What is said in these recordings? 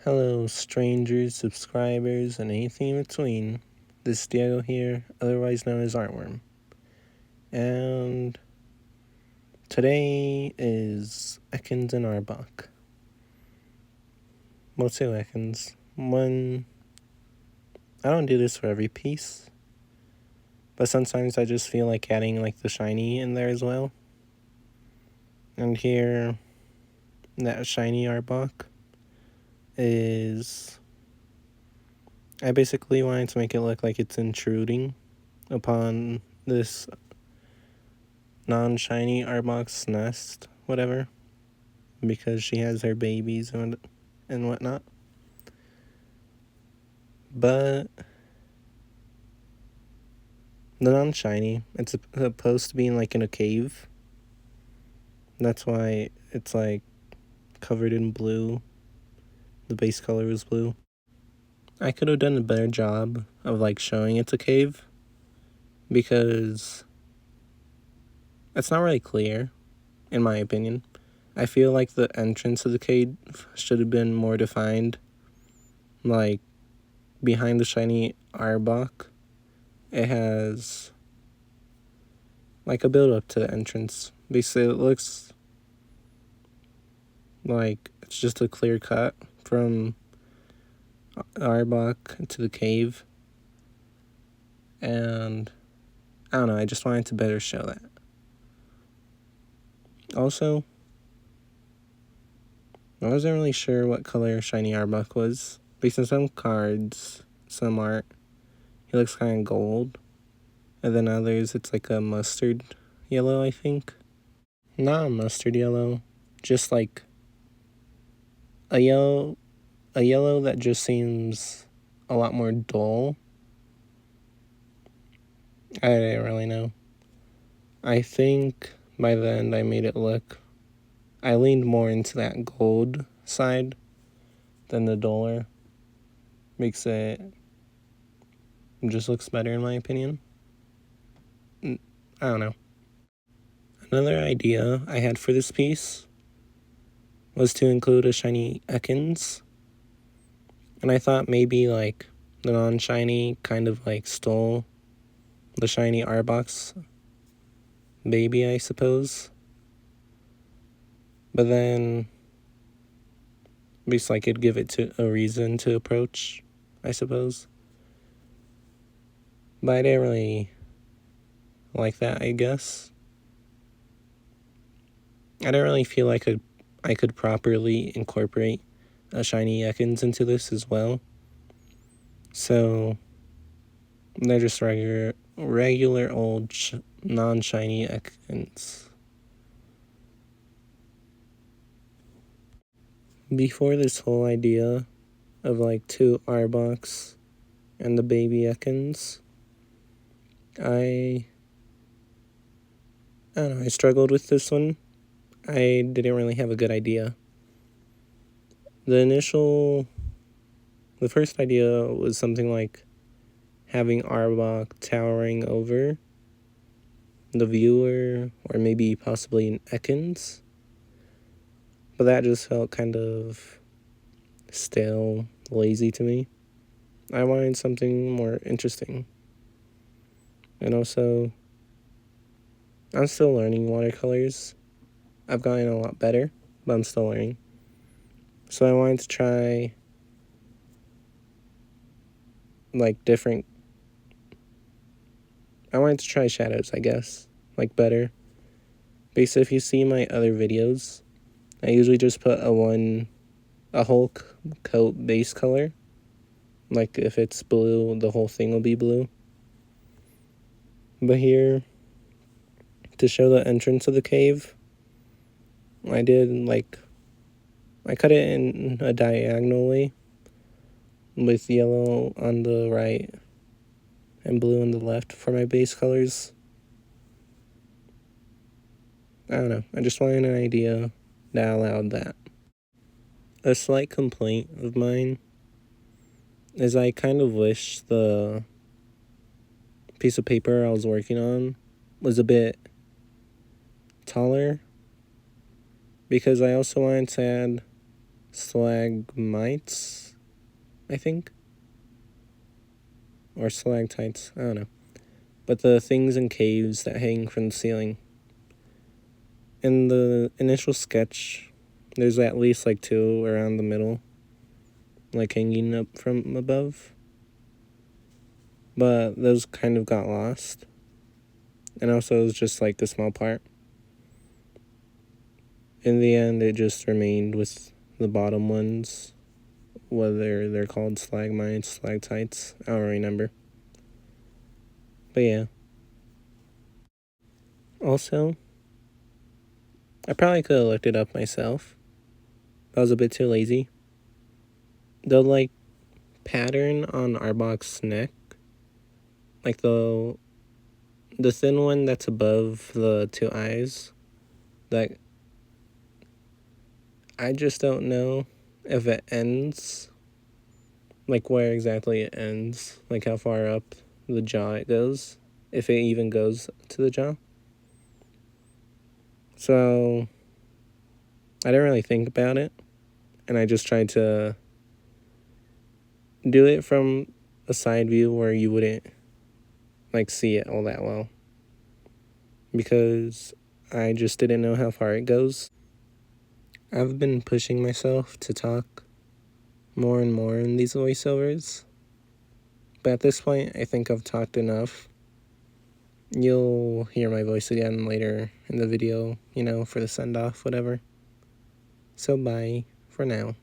Hello, strangers, subscribers, and anything in between. This is Diego here, otherwise known as Artworm. And today is Ekans and Arbok. Well, two Ekans. One, I don't do this for every piece, but sometimes I just feel like adding like the shiny in there as well. And here, that shiny Arbok is... I basically wanted to make it look like it's intruding upon this non-shiny Arbok's nest, whatever, because she has her babies and whatnot. But the non-shiny, it's supposed to be like in a cave. That's why it's like covered in blue. The base color is blue. I could have done a better job of like showing it's a cave, because it's not really clear, in my opinion. I feel like the entrance of the cave should have been more defined. Like, behind the shiny Arbok, it has like a build up to the entrance. Basically, it looks like it's just a clear cut from Arbok to the cave. And I don't know, I just wanted to better show that. Also, I wasn't really sure what color shiny Arbok was. Based on some cards, some art, he looks kind of gold. And then others, it's like a mustard yellow, I think. Not a mustard yellow, just like a yellow that just seems a lot more dull. I didn't really know. I think by the end I made it look... I leaned more into that gold side than the duller. Makes it just looks better in my opinion. I don't know. Another idea I had for this piece was to include a shiny Ekans. And I thought maybe like the non-shiny kind of like stole the shiny Arbok's baby, I suppose. But then at least I could give it to a reason to approach, I suppose. But I didn't really like that, I guess. I didn't really feel like I could properly incorporate a shiny Ekans into this as well. So they're just regular old non-shiny Ekans. Before this whole idea of like two Arboks and the baby Ekans, I don't know, I struggled with this one. I didn't really have a good idea. The first idea was something like having Arbok towering over the viewer, or maybe possibly an Ekans. But that just felt kind of stale, lazy to me. I wanted something more interesting. And also, I'm still learning watercolors. I've gotten a lot better, but I'm still learning. So I wanted to try like I wanted to try shadows, I guess, like better. Basically, if you see my other videos, I usually just put a whole coat base color. Like if it's blue, the whole thing will be blue. But here, to show the entrance of the cave, I cut it in a diagonal way, with yellow on the right and blue on the left for my base colors. I don't know, I just wanted an idea that allowed that. A slight complaint of mine is I kind of wish the piece of paper I was working on was a bit taller, because I also wanted to add stalagmites, I think. Or stalactites, I don't know. But the things in caves that hang from the ceiling. In the initial sketch, there's at least like 2 around the middle, like hanging up from above. But those kind of got lost. And also it was just like the small part. In the end, it just remained with the bottom ones, whether they're called stalagmites, stalactites, I don't remember. But yeah. Also, I probably could have looked it up myself. I was a bit too lazy. The like pattern on Arbok's neck, like the thin one that's above the 2 eyes, that I just don't know if it ends, like where exactly it ends, like how far up the jaw it goes, if it even goes to the jaw. So I didn't really think about it, and I just tried to do it from a side view where you wouldn't like see it all that well, because I just didn't know how far it goes. I've been pushing myself to talk more and more in these voiceovers, but at this point I think I've talked enough. You'll hear my voice again later in the video, for the send-off, whatever. So bye for now.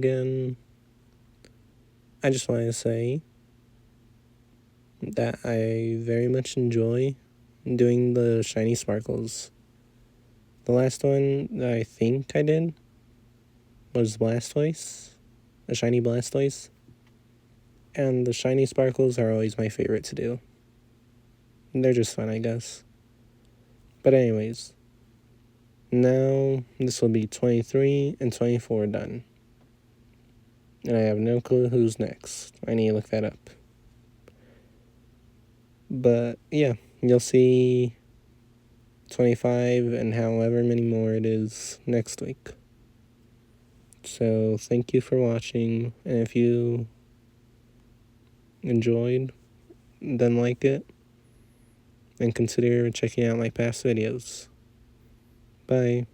again, I just want to say that I very much enjoy doing the shiny sparkles. The last one that I think I did was Blastoise, a shiny Blastoise. And the shiny sparkles are always my favorite to do. They're just fun, I guess. But anyways, now this will be 23 and 24 done. And I have no clue who's next. I need to look that up. But yeah, you'll see 25 and however many more it is next week. So thank you for watching, and if you enjoyed, then like it, and consider checking out my past videos. Bye.